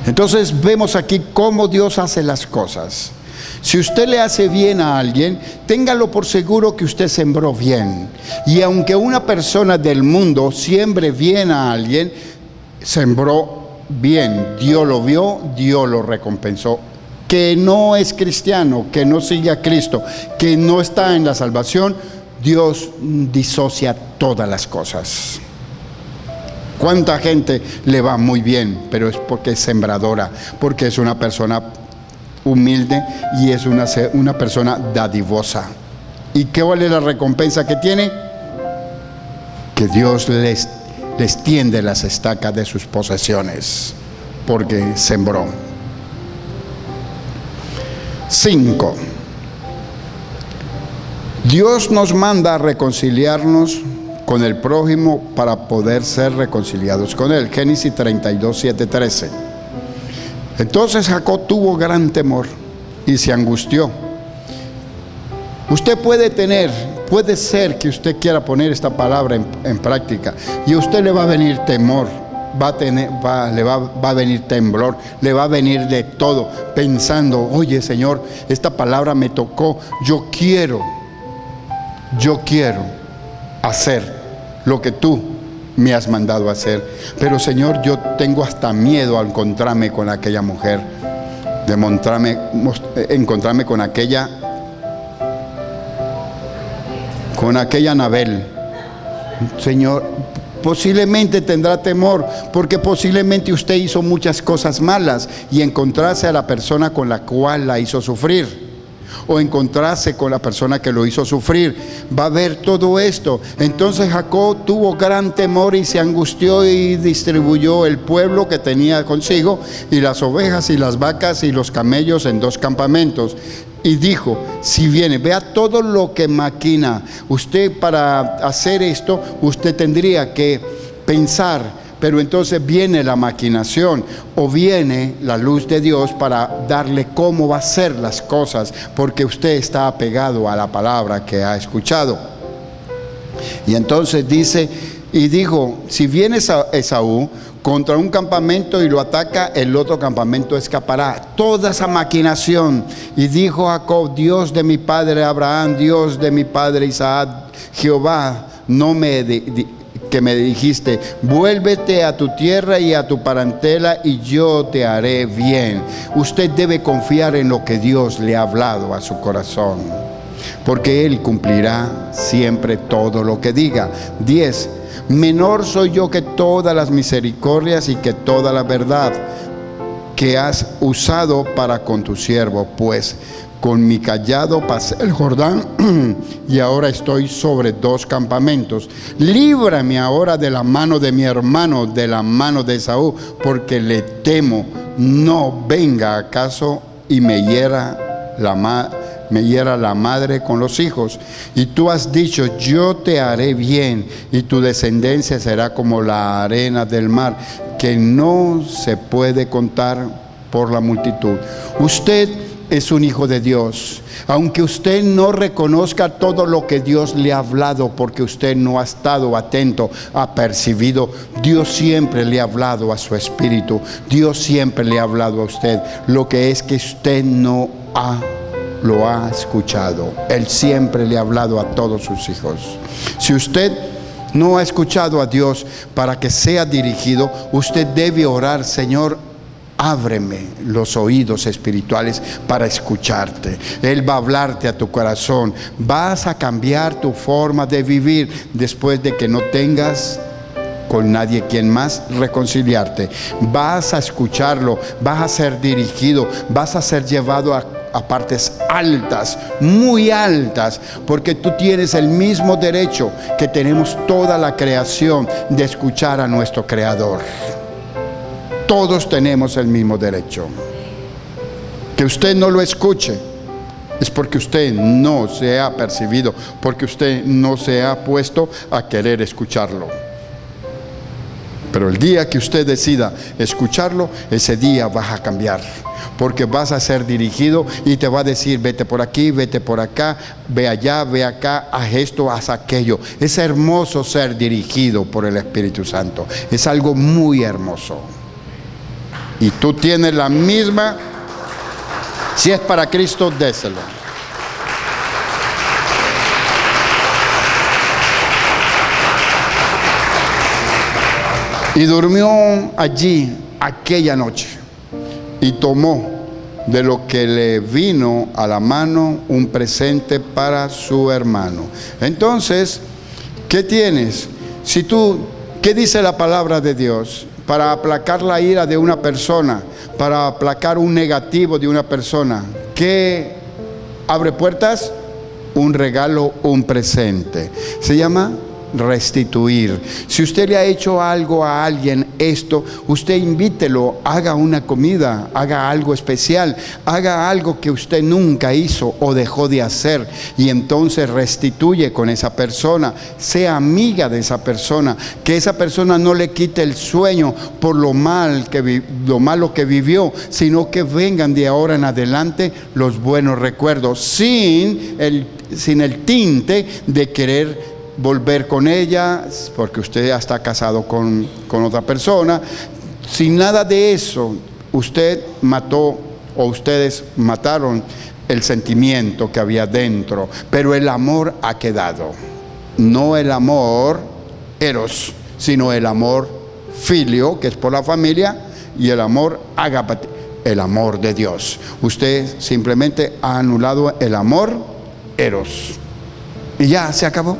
Entonces vemos aquí cómo Dios hace las cosas. Si usted le hace bien a alguien, téngalo por seguro que usted sembró bien. Y aunque una persona del mundo siembre bien a alguien, sembró bien. Dios lo vio, Dios lo recompensó. Que no es cristiano, que no sigue a Cristo, que no está en la salvación, Dios disocia todas las cosas. ¿Cuánta gente le va muy bien? Pero es porque es sembradora, porque es una persona humilde y es una persona dadivosa. ¿Y qué vale la recompensa que tiene? Que Dios les tiende las estacas de sus posesiones, porque sembró. 5. Dios nos manda a reconciliarnos con el prójimo para poder ser reconciliados con él. Génesis 32, 7, 13. Entonces Jacob tuvo gran temor y se angustió. Usted puede ser que usted quiera poner esta palabra en práctica, y a usted le va a venir temor, le va a venir temblor, le va a venir de todo, pensando: oye, Señor, esta palabra me tocó, yo quiero hacer lo que tú me has mandado a hacer, pero Señor, yo tengo hasta miedo a encontrarme con aquella mujer, encontrarme con aquella Anabel. Señor, posiblemente tendrá temor, porque posiblemente usted hizo muchas cosas malas, y encontrarse a la persona con la cual la hizo sufrir, o encontrarse con la persona que lo hizo sufrir, va a ver todo esto. Entonces Jacob tuvo gran temor y se angustió, y distribuyó el pueblo que tenía consigo, y las ovejas y las vacas y los camellos en 2 campamentos. Y dijo: si viene, vea todo lo que maquina. Usted, para hacer esto, usted tendría que pensar, pero entonces viene la maquinación, o viene la luz de Dios para darle cómo va a ser las cosas, porque usted está apegado a la palabra que ha escuchado. Y entonces dice, y dijo: si viene Esaú contra un campamento y lo ataca, el otro campamento escapará. Toda esa maquinación. Y dijo Jacob: Dios de mi padre Abraham, Dios de mi padre Isaac, Jehová, que me dijiste: vuélvete a tu tierra y a tu parentela, y yo te haré bien. Usted debe confiar en lo que Dios le ha hablado a su corazón, porque Él cumplirá siempre todo lo que diga. 10. Menor soy yo que todas las misericordias y que toda la verdad que has usado para con tu siervo, pues con mi cayado pasé el Jordán y ahora estoy sobre 2 campamentos. Líbrame ahora de la mano de mi hermano, de la mano de Esaú, porque le temo, no venga acaso y me hiera la madre con los hijos. Y tú has dicho: yo te haré bien, y tu descendencia será como la arena del mar, que no se puede contar por la multitud. Usted es un hijo de Dios, aunque usted no reconozca todo lo que Dios le ha hablado, porque usted no ha estado atento, ha percibido. Dios siempre le ha hablado a su espíritu, Dios siempre le ha hablado a usted, lo que es que usted no lo ha escuchado. Él siempre le ha hablado a todos sus hijos. Si usted no ha escuchado a Dios para que sea dirigido, usted debe orar: Señor, ábreme los oídos espirituales para escucharte. Él va a hablarte a tu corazón. Vas a cambiar tu forma de vivir después de que no tengas con nadie quien más reconciliarte. Vas a escucharlo, vas a ser dirigido, vas a ser llevado a partes altas, muy altas, porque tú tienes el mismo derecho que tenemos toda la creación de escuchar a nuestro Creador. Todos tenemos el mismo derecho. Que usted no lo escuche es porque usted no se ha percibido, porque usted no se ha puesto a querer escucharlo. Pero el día que usted decida escucharlo, ese día vas a cambiar, porque vas a ser dirigido y te va a decir: vete por aquí, vete por acá, ve allá, ve acá, haz esto, haz aquello. Es hermoso ser dirigido por el Espíritu Santo, es algo muy hermoso. Y tú tienes la misma. Si es para Cristo, déselo. Y durmió allí aquella noche y tomó de lo que le vino a la mano un presente para su hermano. Entonces, ¿qué tienes? ¿Qué dice la palabra de Dios? Para aplacar la ira de una persona, para aplacar un negativo de una persona, ¿qué abre puertas? Un regalo, un presente. Se llama restituir. Si usted le ha hecho algo a alguien, usted invítelo, haga una comida, haga algo especial, haga algo que usted nunca hizo o dejó de hacer, y entonces restituye con esa persona, sea amiga de esa persona, que esa persona no le quite el sueño por lo malo que vivió, sino que vengan de ahora en adelante los buenos recuerdos, sin el tinte de querer volver con ella, porque usted ya está casado con otra persona. Sin nada de eso, usted mató, o ustedes mataron el sentimiento que había dentro, pero el amor ha quedado. No el amor eros, sino el amor filio, que es por la familia, y el amor agapate, el amor de Dios. Usted simplemente ha anulado el amor eros y ya se acabó.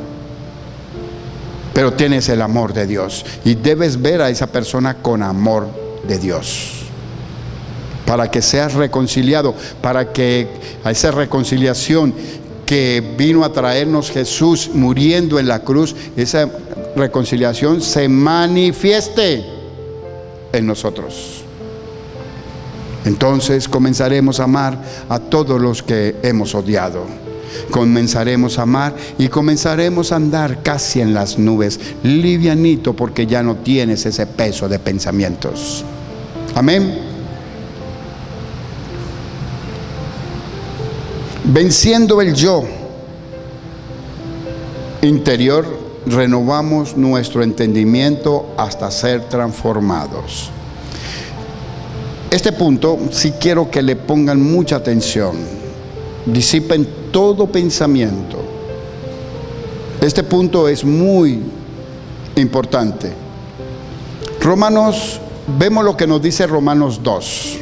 Pero tienes el amor de Dios y debes ver a esa persona con amor de Dios, para que seas reconciliado, para que a esa reconciliación que vino a traernos Jesús muriendo en la cruz, esa reconciliación se manifieste en nosotros. Entonces comenzaremos a amar a todos los que hemos odiado. Comenzaremos a amar y comenzaremos a andar casi en las nubes, livianito, porque ya no tienes ese peso de pensamientos. Amén. Venciendo el yo interior, renovamos nuestro entendimiento hasta ser transformados. Este punto sí quiero que le pongan mucha atención. Disipen todo pensamiento. Este punto es muy importante. Vemos lo que nos dice Romanos 2.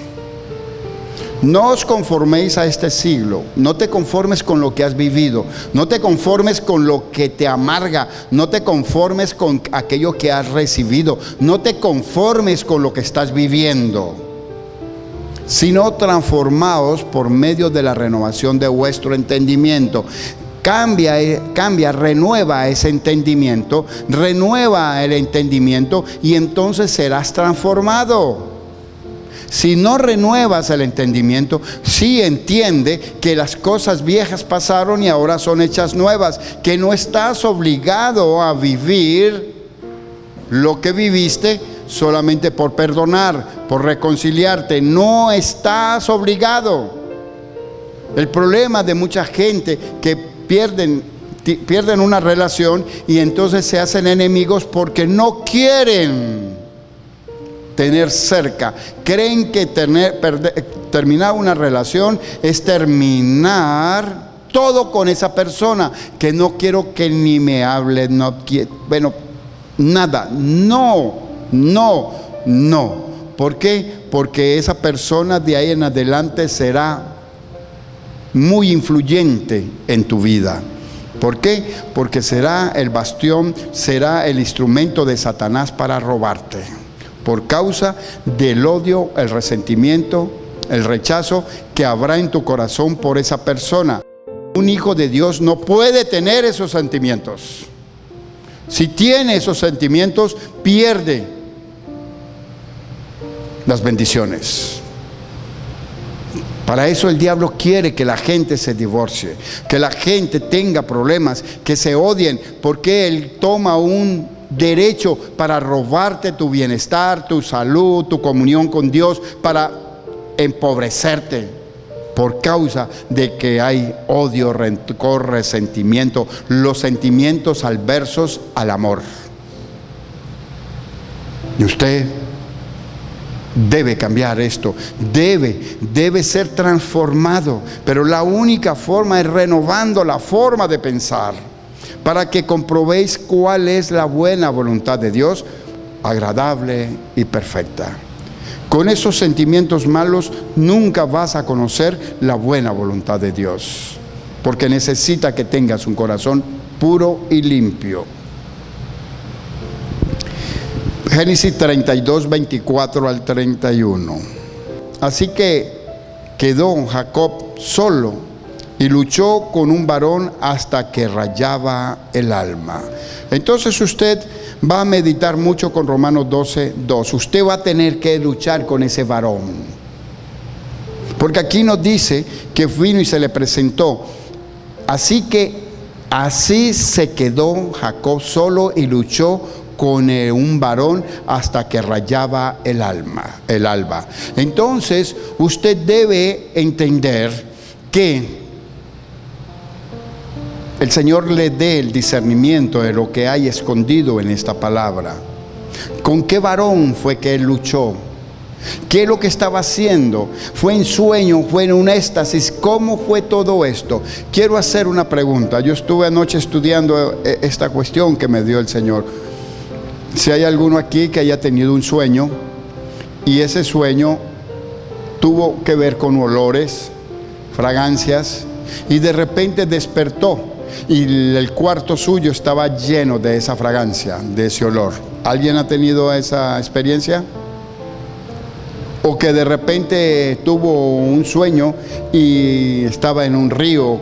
No os conforméis a este siglo. No te conformes con lo que has vivido. No te conformes con lo que te amarga. No te conformes con aquello que has recibido. No te conformes con lo que estás viviendo, sino transformaos por medio de la renovación de vuestro entendimiento. Renueva ese entendimiento, renueva el entendimiento y entonces serás transformado. Si no renuevas el entendimiento, sí entiende que las cosas viejas pasaron y ahora son hechas nuevas, que no estás obligado a vivir lo que viviste solamente por perdonar, por reconciliarte. No estás obligado. El problema de mucha gente que pierden una relación y entonces se hacen enemigos porque no quieren tener cerca. Creen que terminar una relación es terminar todo con esa persona, que no quiero que ni me hable, nada. No. ¿Por qué? Porque esa persona de ahí en adelante será muy influyente en tu vida. ¿Por qué? Porque será el bastión, será el instrumento de Satanás para robarte, por causa del odio, el resentimiento, el rechazo que habrá en tu corazón por esa persona. Un hijo de Dios no puede tener esos sentimientos. Si tiene esos sentimientos, pierde las bendiciones. Para eso el diablo quiere que la gente se divorcie, que la gente tenga problemas, que se odien, porque él toma un derecho para robarte tu bienestar, tu salud, tu comunión con Dios, para empobrecerte, por causa de que hay odio, rencor, resentimiento, los sentimientos adversos al amor. Y usted Debe cambiar esto, debe ser transformado, pero la única forma es renovando la forma de pensar, para que comprobéis cuál es la buena voluntad de Dios, agradable y perfecta. Con esos sentimientos malos nunca vas a conocer la buena voluntad de Dios, porque necesita que tengas un corazón puro y limpio. Génesis 32, 24 al 31. Así que quedó Jacob solo y luchó con un varón hasta que rayaba el alma. Entonces usted va a meditar mucho con Romanos 12, 2. Usted va a tener que luchar con ese varón. Porque aquí nos dice que vino y se le presentó. Así que así se quedó Jacob solo y luchó con un varón hasta que rayaba el alba. Entonces usted debe entender que el Señor le dé el discernimiento de lo que hay escondido en esta palabra. ¿Con qué varón fue que él luchó? ¿Qué es lo que estaba haciendo? ¿Fue en sueño? ¿Fue en un éxtasis? ¿Cómo fue todo esto? Quiero hacer una pregunta. Yo estuve anoche estudiando esta cuestión que me dio el Señor. Si hay alguno aquí que haya tenido un sueño y ese sueño tuvo que ver con olores, fragancias, y de repente despertó y el cuarto suyo estaba lleno de esa fragancia, de ese olor. ¿Alguien ha tenido esa experiencia? O que de repente tuvo un sueño y estaba en un río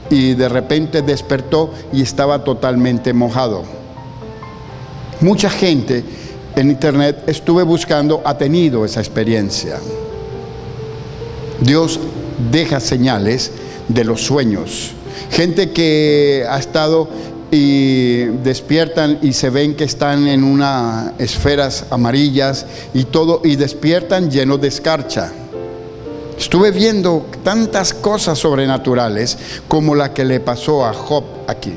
y de repente despertó y estaba totalmente mojado. Mucha gente en internet, estuve buscando, ha tenido esa experiencia. Dios deja señales de los sueños. Gente que ha estado y despiertan y se ven que están en unas esferas amarillas y todo, y despiertan llenos de escarcha. Estuve viendo tantas cosas sobrenaturales como la que le pasó a Job aquí,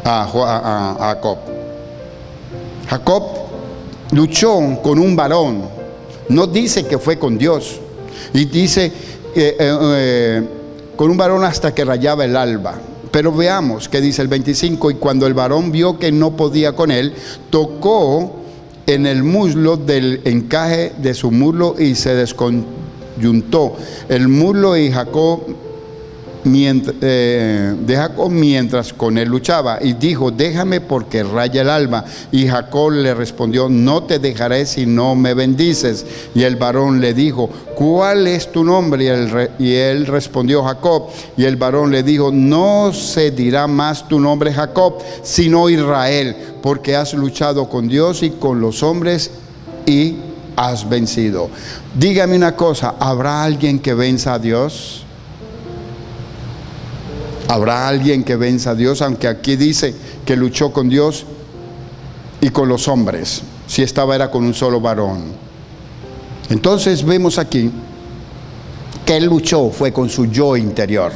a Jacob. Jacob luchó con un varón, no dice que fue con Dios, y dice con un varón hasta que rayaba el alba. Pero veamos qué dice el 25: y cuando el varón vio que no podía con él, tocó en el muslo del encaje de su muslo y se desconyuntó el muslo y de Jacob mientras con él luchaba, y dijo: déjame porque raya el alma. Y Jacob le respondió: no te dejaré si no me bendices. Y el varón le dijo: ¿cuál es tu nombre? Y él respondió: Jacob. Y el varón le dijo: no se dirá más tu nombre Jacob, sino Israel, porque has luchado con Dios y con los hombres y has vencido. Dígame una cosa, ¿habrá alguien que venza a Dios? ¿Habrá alguien que venza a Dios? Aunque aquí dice que luchó con Dios y con los hombres. Si estaba era con un solo varón. Entonces vemos aquí que él luchó fue con su yo interior,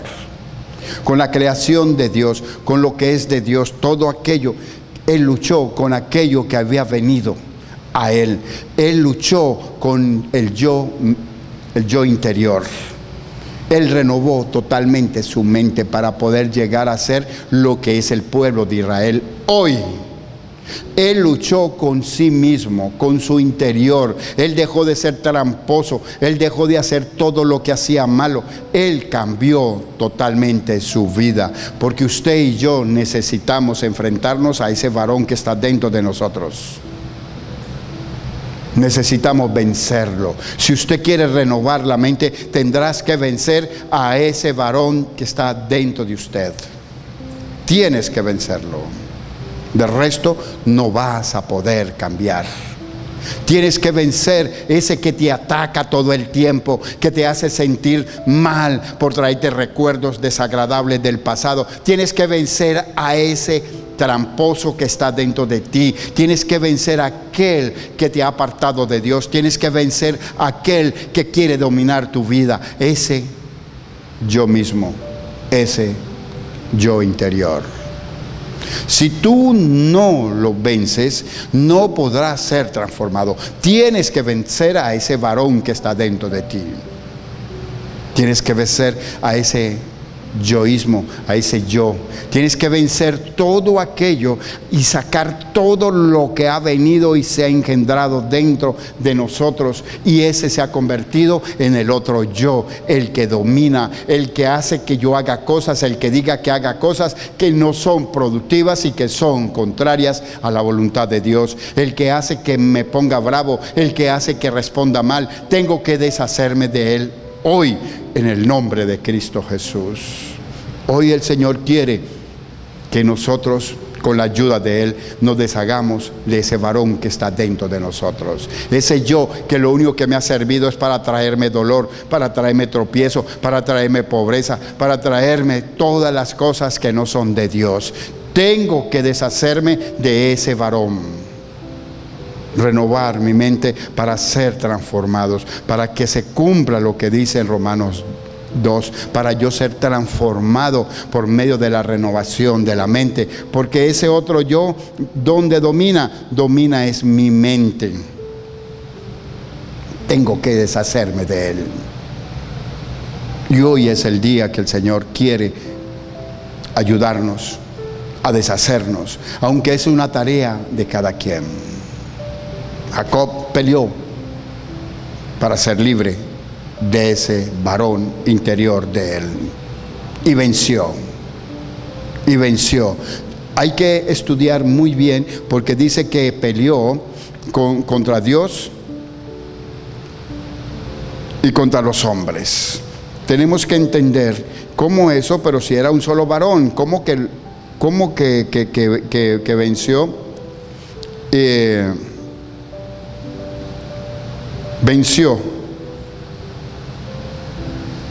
con la creación de Dios, con lo que es de Dios, todo aquello. Él luchó con aquello que había venido a él. Él luchó con el yo interior. Él renovó totalmente su mente para poder llegar a ser lo que es el pueblo de Israel hoy. Él luchó con sí mismo, con su interior. Él dejó de ser tramposo. Él dejó de hacer todo lo que hacía malo. Él cambió totalmente su vida, porque usted y yo necesitamos enfrentarnos a ese varón que está dentro de nosotros. Necesitamos vencerlo. Si usted quiere renovar la mente, tendrás que vencer a ese varón que está dentro de usted. Tienes que vencerlo. De resto, no vas a poder cambiar. Tienes que vencer ese que te ataca todo el tiempo, que te hace sentir mal por traerte recuerdos desagradables del pasado. Tienes que vencer a ese tramposo que está dentro de ti. Tienes que vencer a aquel que te ha apartado de Dios. Tienes que vencer a aquel que quiere dominar tu vida. Ese yo mismo, ese yo interior. Si tú no lo vences, no podrás ser transformado. Tienes que vencer a ese varón que está dentro de ti. Tienes que vencer a ese yoísmo, a ese yo. Tienes que vencer todo aquello y sacar todo lo que ha venido y se ha engendrado dentro de nosotros, y ese se ha convertido en el otro yo, el que domina, el que hace que yo haga cosas, el que diga que haga cosas que no son productivas y que son contrarias a la voluntad de Dios, el que hace que me ponga bravo, el que hace que responda mal. Tengo que deshacerme de él hoy, en el nombre de Cristo Jesús. Hoy el Señor quiere que nosotros, con la ayuda de Él, nos deshagamos de ese varón que está dentro de nosotros. Ese yo que lo único que me ha servido es para traerme dolor, para traerme tropiezo, para traerme pobreza, para traerme todas las cosas que no son de Dios. Tengo que deshacerme de ese varón. Renovar mi mente para ser transformados, para que se cumpla lo que dice en Romanos 2, para yo ser transformado por medio de la renovación de la mente, porque ese otro yo, donde domina es mi mente. Tengo que deshacerme de él. Y hoy es el día que el Señor quiere ayudarnos a deshacernos, aunque es una tarea de cada quien. Jacob peleó para ser libre de ese varón interior de él, y venció. Hay que estudiar muy bien, porque dice que peleó contra Dios y contra los hombres. Tenemos que entender cómo eso, pero si era un solo varón, cómo que venció. Venció.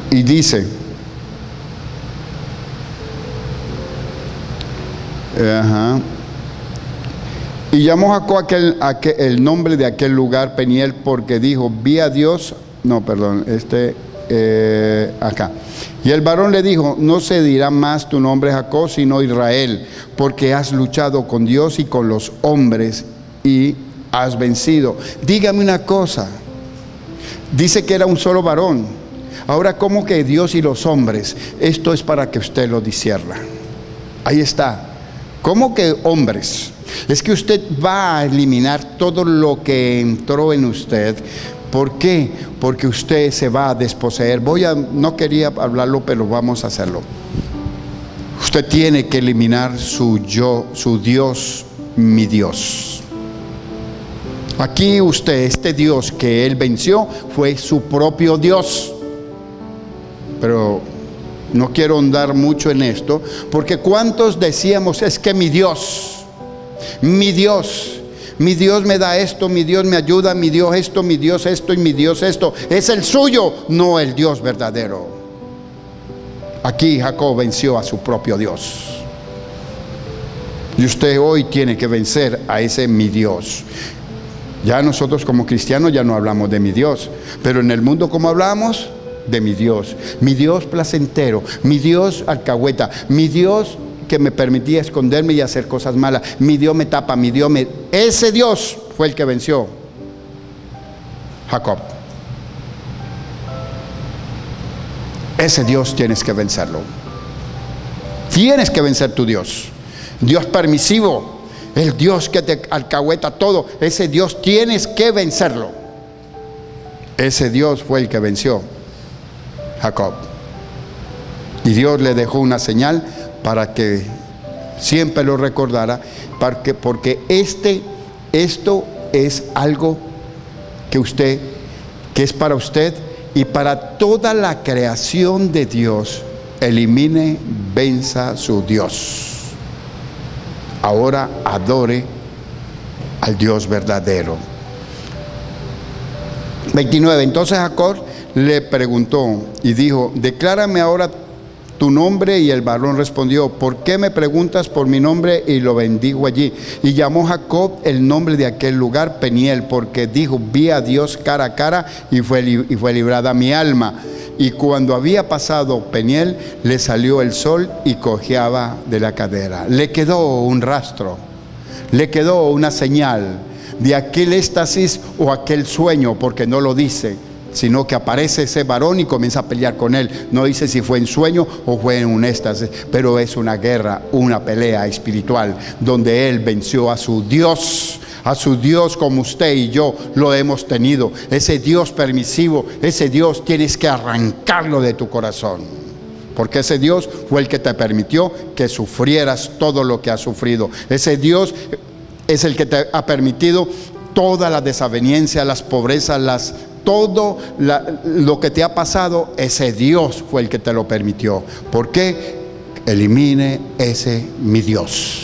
Y dice, y llamó Jacob el nombre de aquel lugar Peniel, porque dijo, vi a Dios. Acá. Y el varón le dijo, no se dirá más tu nombre Jacob, sino Israel, porque has luchado con Dios y con los hombres y has vencido. Dígame una cosa. Dice que era un solo varón. Ahora, ¿cómo que Dios y los hombres? Esto es para que usted lo discierna. Ahí está. ¿Cómo que hombres? Es que usted va a eliminar todo lo que entró en usted. ¿Por qué? Porque usted se va a desposeer. No quería hablarlo, pero vamos a hacerlo. Usted tiene que eliminar su yo, su Dios, mi Dios. Aquí este Dios que él venció fue su propio Dios. Pero no quiero ahondar mucho en esto, porque ¿cuántos decíamos es que mi Dios me da esto, mi Dios me ayuda, mi Dios esto y mi Dios esto? Es el suyo, no el Dios verdadero. Aquí Jacob venció a su propio Dios. Y usted hoy tiene que vencer a ese mi Dios. Ya nosotros como cristianos ya no hablamos de mi Dios, pero en el mundo, ¿cómo hablamos? De mi Dios placentero, mi Dios alcahueta, mi Dios que me permitía esconderme y hacer cosas malas, mi Dios me tapa, ese Dios fue el que venció Jacob. Ese Dios tienes que vencerlo. Tienes que vencer tu Dios. Dios permisivo, el Dios que te alcahueta todo, ese Dios tienes que vencerlo. Ese Dios fue el que venció Jacob. Y Dios le dejó una señal para que siempre lo recordara, porque esto es algo que es para usted y para toda la creación de Dios. Elimine, venza su Dios. Ahora adore al Dios verdadero. 29. Entonces Jacob le preguntó y dijo, declárame ahora tu nombre. Y el varón respondió, ¿por qué me preguntas por mi nombre? Y lo bendijo allí. Y llamó Jacob el nombre de aquel lugar Peniel, porque dijo, vi a Dios cara a cara y fue librada mi alma. y cuando había pasado Peniel, le salió el sol y cojeaba de la cadera. Le quedó un rastro, le quedó una señal de aquel éxtasis o aquel sueño, porque no lo dice, sino que aparece ese varón y comienza a pelear con él. No dice si fue en sueño o fue en un éxtasis, pero es una guerra, una pelea espiritual, donde él venció a su Dios como usted y yo lo hemos tenido. Ese Dios permisivo, ese Dios tienes que arrancarlo de tu corazón, porque ese Dios fue el que te permitió que sufrieras todo lo que has sufrido. Ese Dios es el que te ha permitido toda la desaveniencia, las pobrezas, todo lo que te ha pasado. Ese Dios fue el que te lo permitió. ¿Por qué? Elimine ese mi Dios.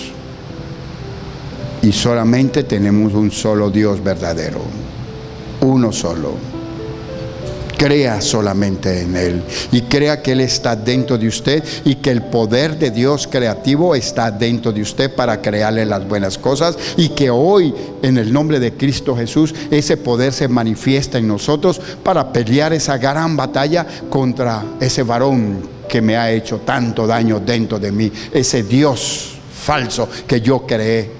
Y solamente tenemos un solo Dios verdadero, uno solo. Crea solamente en Él y crea que Él está dentro de usted y que el poder de Dios creativo está dentro de usted para crearle las buenas cosas, y que hoy en el nombre de Cristo Jesús ese poder se manifiesta en nosotros para pelear esa gran batalla contra ese varón que me ha hecho tanto daño dentro de mí, ese Dios falso que yo creé.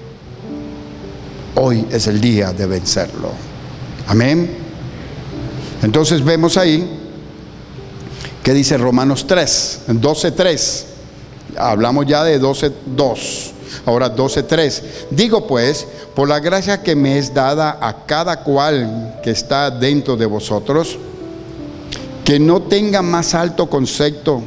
Hoy es el día de vencerlo. Amén. Entonces vemos ahí que dice Romanos 12:3. Hablamos ya de 12:2. Ahora 12:3. Digo pues, por la gracia que me es dada a cada cual que está dentro de vosotros, que no tenga más alto concepto.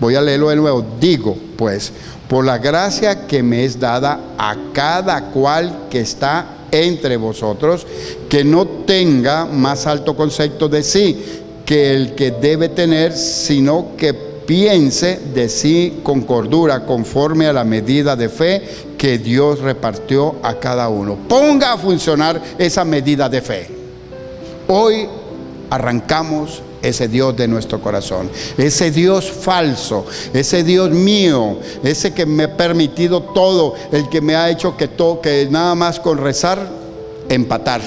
Voy a leerlo de nuevo. Digo pues, por la gracia que me es dada a cada cual que está entre vosotros, que no tenga más alto concepto de sí que el que debe tener, sino que piense de sí con cordura, conforme a la medida de fe que Dios repartió a cada uno. Ponga a funcionar esa medida de fe. Hoy arrancamos ese Dios de nuestro corazón, ese Dios falso, ese Dios mío, ese que me ha permitido todo, el que me ha hecho que nada más con rezar, empatar,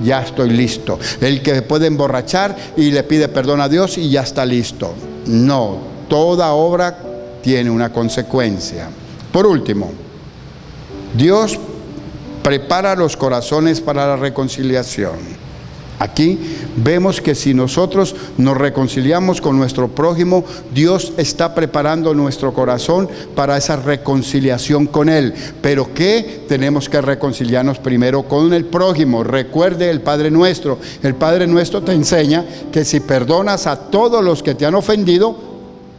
ya estoy listo. El que puede emborrachar y le pide perdón a Dios y ya está listo. No, toda obra tiene una consecuencia. Por último, Dios prepara los corazones para la reconciliación. Aquí vemos que si nosotros nos reconciliamos con nuestro prójimo, Dios está preparando nuestro corazón para esa reconciliación con Él. Pero ¿qué? Tenemos que reconciliarnos primero con el prójimo. Recuerde el Padre Nuestro. El Padre Nuestro te enseña que si perdonas a todos los que te han ofendido,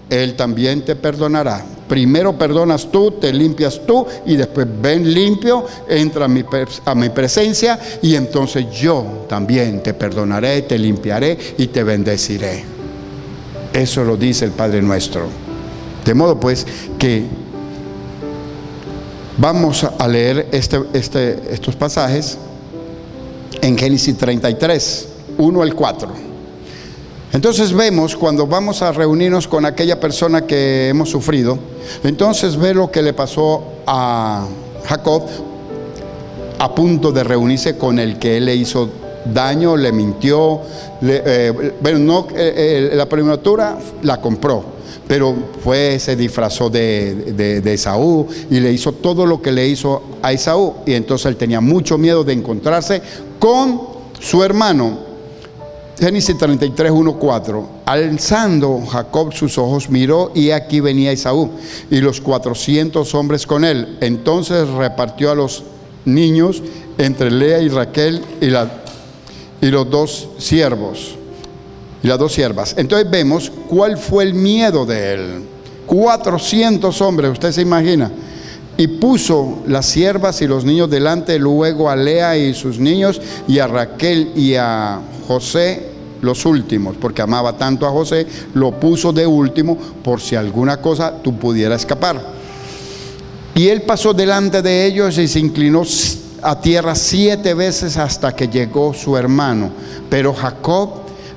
Él también te perdonará. Primero perdonas tú, te limpias tú, y después ven limpio, entra a mi presencia, y entonces yo también te perdonaré, te limpiaré y te bendeciré. Eso lo dice el Padre Nuestro. De modo pues que vamos a leer estos pasajes en Génesis 33, 1 al 4. Entonces vemos, cuando vamos a reunirnos con aquella persona que hemos sufrido, entonces ve lo que le pasó a Jacob a punto de reunirse con el que él le hizo daño, le mintió, la primogenitura la compró, pero se disfrazó de Esaú y le hizo todo lo que le hizo a Esaú, y entonces él tenía mucho miedo de encontrarse con su hermano. Génesis 33, 1, 4. Alzando Jacob sus ojos, miró, y aquí venía Esaú y los 400 hombres con él. Entonces repartió a los niños entre Lea y Raquel y los dos siervos y las dos siervas. Entonces vemos cuál fue el miedo de él. 400 hombres, usted se imagina. Y puso las siervas y los niños delante, luego a Lea y sus niños, y a Raquel y a José los últimos, porque amaba tanto a José, lo puso de último por si alguna cosa tú pudieras escapar. Y él pasó delante de ellos y se inclinó a tierra 7 veces hasta que llegó su hermano. Pero Jacob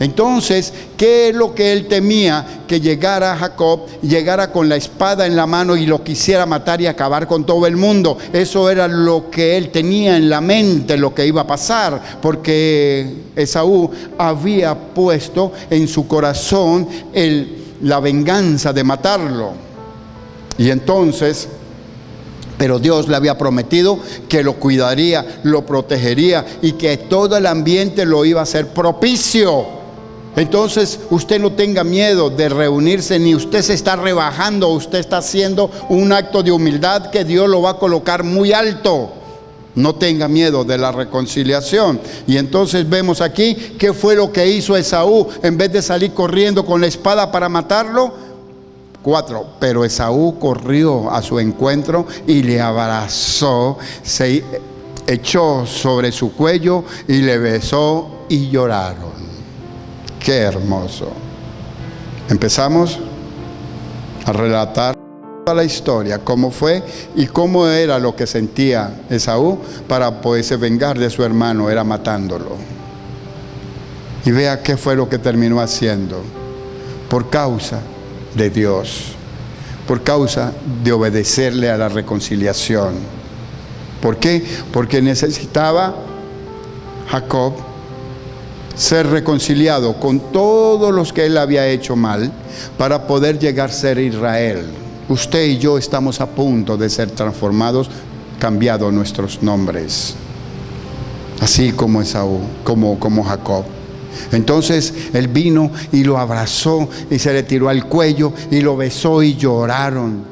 Entonces, ¿qué es lo que él temía? Que llegara Jacob, llegara con la espada en la mano y lo quisiera matar y acabar con todo el mundo. Eso era lo que él tenía en la mente, lo que iba a pasar, porque Esaú había puesto en su corazón la venganza de matarlo. Y entonces, pero Dios le había prometido que lo cuidaría, lo protegería y que todo el ambiente lo iba a hacer propicio. Entonces usted no tenga miedo de reunirse, ni usted se está rebajando, usted está haciendo un acto de humildad que Dios lo va a colocar muy alto. No tenga miedo de la reconciliación. Y entonces vemos aquí qué fue lo que hizo Esaú. En vez de salir corriendo con la espada para matarlo, 4, pero Esaú corrió a su encuentro y le abrazó, se echó sobre su cuello y le besó y lloraron. Qué hermoso. Empezamos a relatar toda la historia, cómo fue y cómo era lo que sentía Esaú para poderse vengar de su hermano, era matándolo. Y vea qué fue lo que terminó haciendo, por causa de Dios, por causa de obedecerle a la reconciliación. ¿Por qué? Porque necesitaba Jacob ser reconciliado con todos los que él había hecho mal para poder llegar a ser Israel. Usted y yo estamos a punto de ser transformados, cambiados nuestros nombres, así como Esaú, como Jacob. Entonces él vino y lo abrazó y se le tiró al cuello y lo besó y lloraron.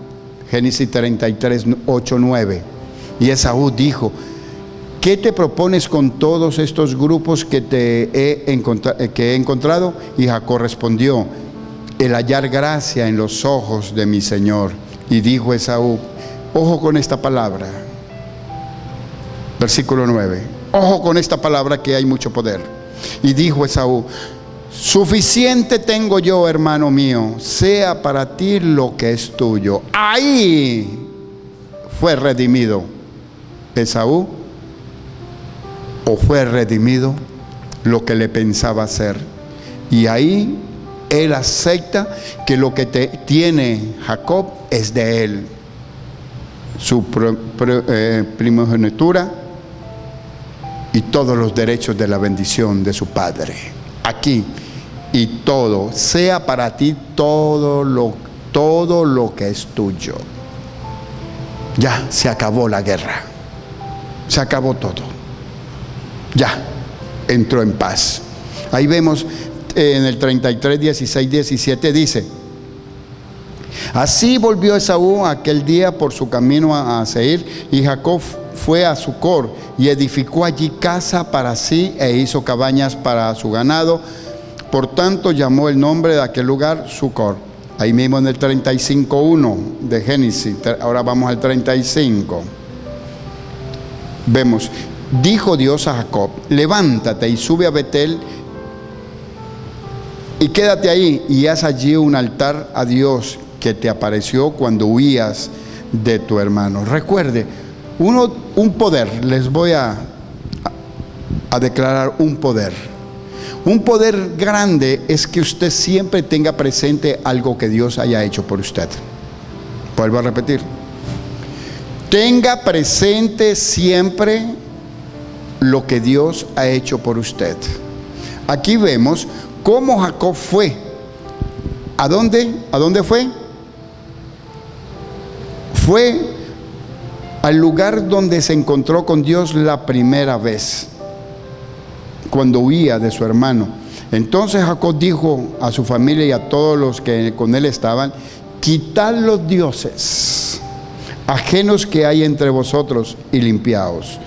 Génesis 33, 8, 9. Y Esaú dijo: ¿qué te propones con todos estos grupos que he encontrado? Y Jacob respondió: el hallar gracia en los ojos de mi Señor. Y dijo Esaú, ojo con esta palabra, versículo 9, ojo con esta palabra que hay mucho poder. Y dijo Esaú: suficiente tengo yo, hermano mío, sea para ti lo que es tuyo. Ahí fue redimido Esaú, o fue redimido lo que le pensaba hacer. Y ahí él acepta que lo que tiene Jacob es de él, su primogenitura y todos los derechos de la bendición de su padre. Aquí, y todo, sea para ti todo lo que es tuyo. Ya se acabó la guerra, se acabó todo, ya entró en paz. Ahí vemos en el 33, 16, 17 dice: así volvió Esaú aquel día por su camino a Seir, y Jacob fue a Sucor y edificó allí casa para sí e hizo cabañas para su ganado. Por tanto llamó el nombre de aquel lugar Sucor. Ahí mismo en el 35:1 de Génesis. Ahora vamos al 35. Vemos: dijo Dios a Jacob: levántate y sube a Betel y quédate ahí y haz allí un altar a Dios que te apareció cuando huías de tu hermano. Recuerde, un poder, les voy a declarar un poder. Un poder grande es que usted siempre tenga presente algo que Dios haya hecho por usted. Vuelvo a repetir. Tenga presente siempre lo que Dios ha hecho por usted. Aquí vemos cómo Jacob fue. ¿A dónde? ¿A dónde fue? Fue al lugar donde se encontró con Dios la primera vez, cuando huía de su hermano. Entonces Jacob dijo a su familia y a todos los que con él estaban: quitad los dioses ajenos que hay entre vosotros y limpiaos,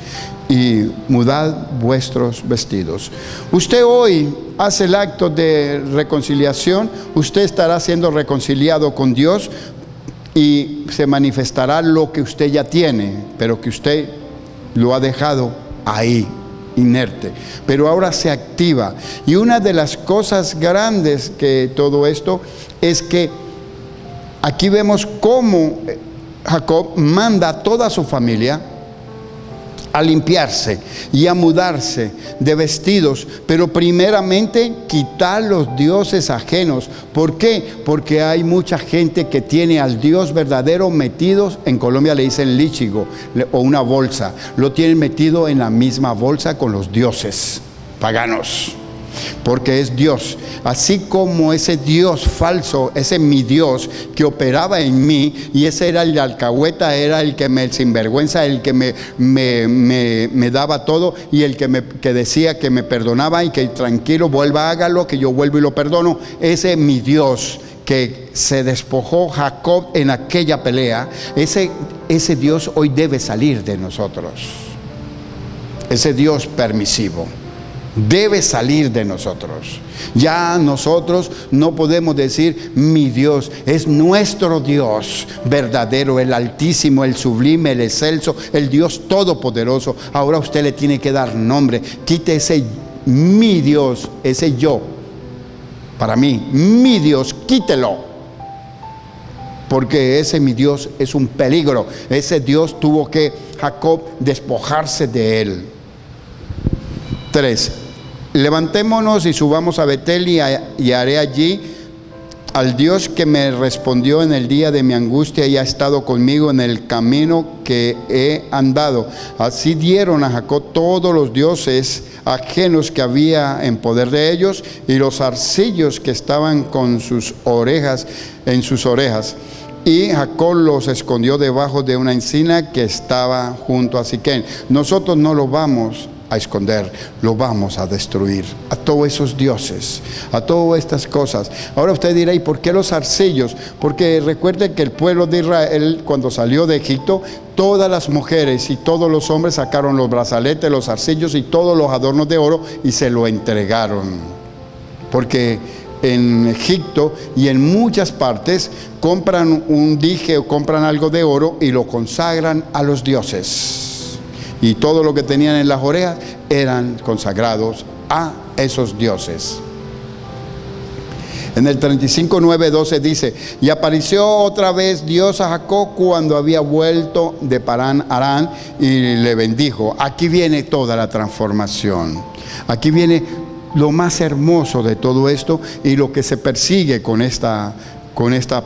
y mudad vuestros vestidos. Usted hoy hace el acto de reconciliación, usted estará siendo reconciliado con Dios y se manifestará lo que usted ya tiene, pero que usted lo ha dejado ahí, inerte, pero ahora se activa. Y una de las cosas grandes que todo esto es que aquí vemos cómo Jacob manda a toda su familia a limpiarse y a mudarse de vestidos, pero primeramente quitar los dioses ajenos. ¿Por qué? Porque hay mucha gente que tiene al Dios verdadero metidos, en Colombia le dicen líchigo o una bolsa, lo tienen metido en la misma bolsa con los dioses paganos, porque es Dios. Así como ese Dios falso, ese mi Dios que operaba en mí, y ese era el alcahueta, era el que me sinvergüenza, el que me daba todo, y el que decía que me perdonaba y que tranquilo, vuelva, hágalo, que yo vuelvo y lo perdono. Ese mi Dios que se despojó Jacob en aquella pelea, ese Dios hoy debe salir de nosotros. Ese Dios permisivo debe salir de nosotros. Ya nosotros no podemos decir mi Dios, es nuestro Dios verdadero, el altísimo, el sublime, el excelso, el Dios todopoderoso. Ahora usted le tiene que dar nombre. Quite ese mi Dios, ese yo. Para mí, mi Dios, quítelo. Porque ese mi Dios es un peligro. Ese Dios tuvo que Jacob despojarse de él. 3. Levantémonos y subamos a Betel y haré allí al Dios que me respondió en el día de mi angustia y ha estado conmigo en el camino que he andado. Así dieron a Jacob todos los dioses ajenos que había en poder de ellos y los zarcillos que estaban con sus orejas, en sus orejas. Y Jacob los escondió debajo de una encina que estaba junto a Siquem. Nosotros no lo vamos a esconder, lo vamos a destruir, a todos esos dioses, a todas estas cosas. Ahora usted dirá, ¿y por qué los zarcillos? Porque recuerde que el pueblo de Israel, cuando salió de Egipto, todas las mujeres y todos los hombres sacaron los brazaletes, los zarcillos y todos los adornos de oro y se lo entregaron. Porque en Egipto y en muchas partes compran un dije o compran algo de oro y lo consagran a los dioses. Y todo lo que tenían en las orejas eran consagrados a esos dioses. En el 35:9-12 dice: y apareció otra vez Dios a Jacob cuando había vuelto de Parán Arán y le bendijo. Aquí viene toda la transformación. Aquí viene lo más hermoso de todo esto y lo que se persigue con esta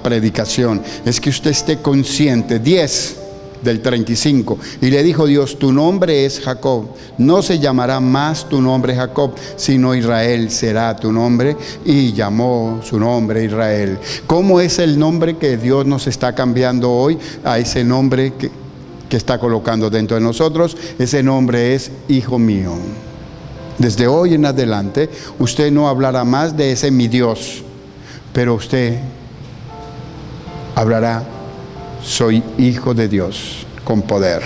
predicación. Es que usted esté consciente. 10 del 35. Y le dijo Dios: tu nombre es Jacob, no se llamará más tu nombre Jacob, sino Israel será tu nombre. Y llamó su nombre Israel. ¿Cómo es el nombre que Dios nos está cambiando hoy a ese nombre que está colocando dentro de nosotros? Ese nombre es Hijo mío. Desde hoy en adelante usted no hablará más de ese mi Dios, pero usted hablará: soy hijo de Dios con poder.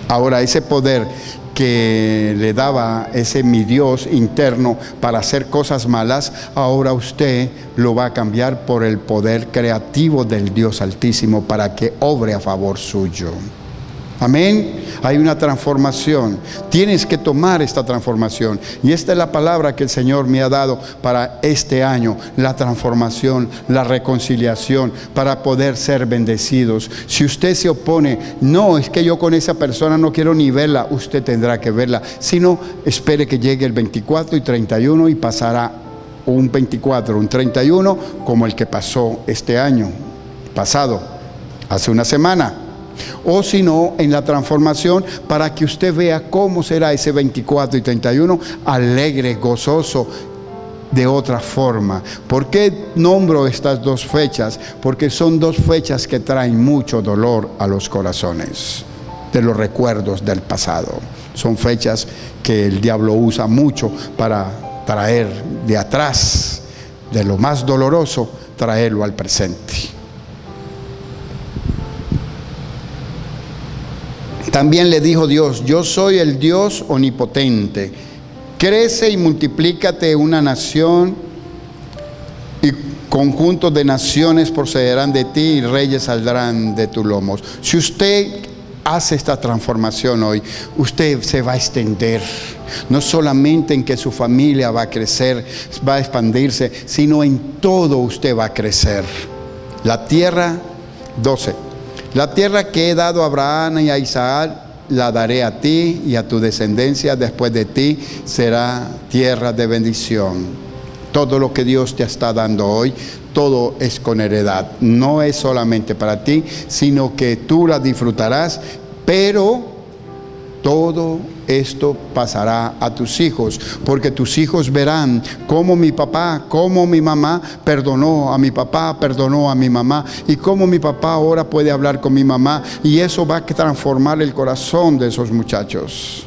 Ahora, ese poder que le daba ese mi Dios interno para hacer cosas malas, ahora usted lo va a cambiar por el poder creativo del Dios Altísimo para que obre a favor suyo. Amén. Hay una transformación. Tienes que tomar esta transformación. Y esta es la palabra que el Señor me ha dado para este año. La transformación, la reconciliación, para poder ser bendecidos. Si usted se opone, no, es que yo con esa persona no quiero ni verla, usted tendrá que verla. Si no, espere que llegue el 24 y 31 y pasará un 24, un 31, como el que pasó este año pasado, hace una semana. O si no, en la transformación, para que usted vea cómo será ese 24 y 31, alegre, gozoso, de otra forma. ¿Por qué nombro estas dos fechas? Porque son dos fechas que traen mucho dolor a los corazones, de los recuerdos del pasado. Son fechas que el diablo usa mucho para traer de atrás, de lo más doloroso, traerlo al presente. También le dijo Dios: yo soy el Dios omnipotente. Crece y multiplícate una nación, y conjuntos de naciones procederán de ti, y reyes saldrán de tus lomos. Si usted hace esta transformación hoy, usted se va a extender. No solamente en que su familia va a crecer, va a expandirse, sino en todo usted va a crecer. La tierra, 12. La tierra que he dado a Abraham y a Isaac la daré a ti y a tu descendencia después de ti, será tierra de bendición. Todo lo que Dios te está dando hoy, todo es con heredad. No es solamente para ti, sino que tú la disfrutarás, pero todo esto pasará a tus hijos, porque tus hijos verán cómo mi papá, cómo mi mamá perdonó a mi papá, perdonó a mi mamá, y cómo mi papá ahora puede hablar con mi mamá, y eso va a transformar el corazón de esos muchachos.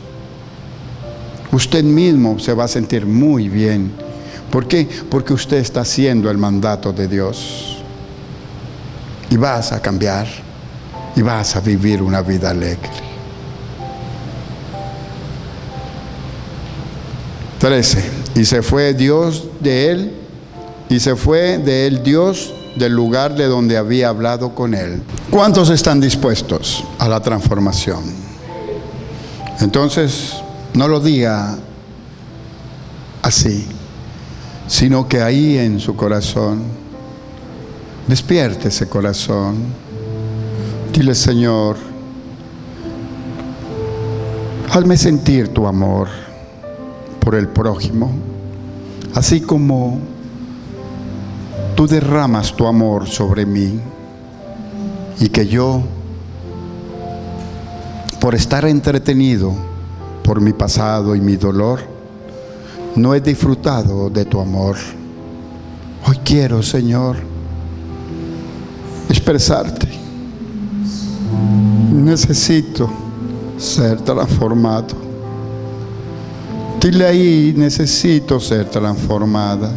Usted mismo se va a sentir muy bien. ¿Por qué? Porque usted está haciendo el mandato de Dios. Y vas a cambiar, y vas a vivir una vida alegre. 13. Y se fue Dios de él, y se fue de él Dios del lugar de donde había hablado con él. ¿Cuántos están dispuestos a la transformación? Entonces, no lo diga así, sino que ahí en su corazón, despierte ese corazón. Dile: Señor, hazme sentir tu amor por el prójimo, así como tú derramas tu amor sobre mí, y que yo, por estar entretenido por mi pasado y mi dolor, no he disfrutado de tu amor. Hoy quiero, Señor, expresarte. Necesito ser transformado. Dile ahí: necesito ser transformada.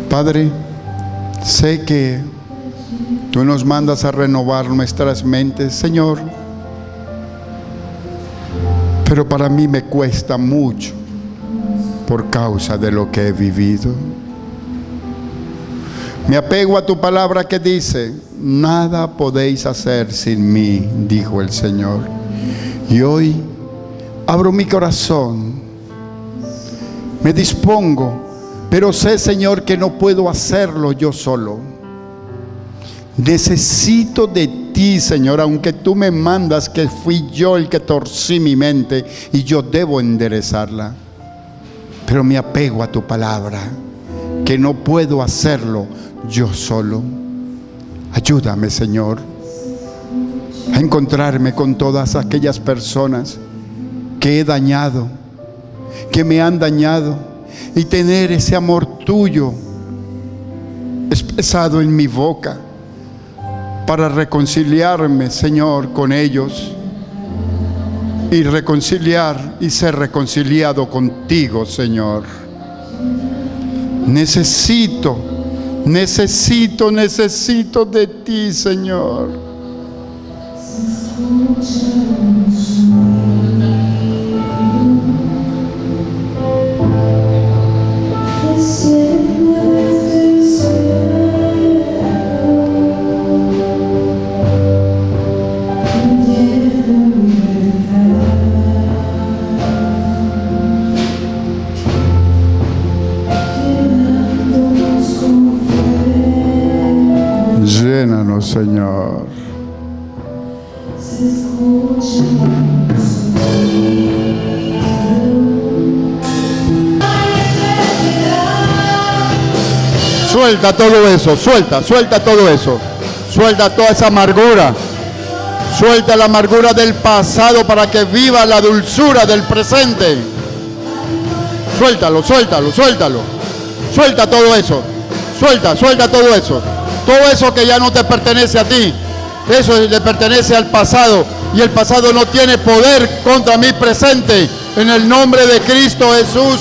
Padre, sé que tú nos mandas a renovar nuestras mentes, Señor, pero para mí me cuesta mucho por causa de lo que he vivido. Me apego a tu palabra que dice: nada podéis hacer sin mí, dijo el Señor. Y hoy abro mi corazón, me dispongo, pero sé, Señor, que no puedo hacerlo yo solo. Necesito de ti, Señor, aunque tú me mandas que fui yo el que torcí mi mente y yo debo enderezarla. Pero me apego a tu palabra, que no puedo hacerlo yo solo. Ayúdame, Señor, a encontrarme con todas aquellas personas que he dañado, que me han dañado, y tener ese amor tuyo expresado en mi boca para reconciliarme, Señor, con ellos, y reconciliar y ser reconciliado contigo, Señor. Necesito de ti, Señor. Llénanos, Señor. Suelta todo eso, suelta todo eso. Suelta toda esa amargura. Suelta la amargura del pasado para que viva la dulzura del presente. Suéltalo. Suelta todo eso. Suelta todo eso. Todo eso que ya no te pertenece a ti. Eso le pertenece al pasado. Y el pasado no tiene poder contra mi presente. En el nombre de Cristo Jesús.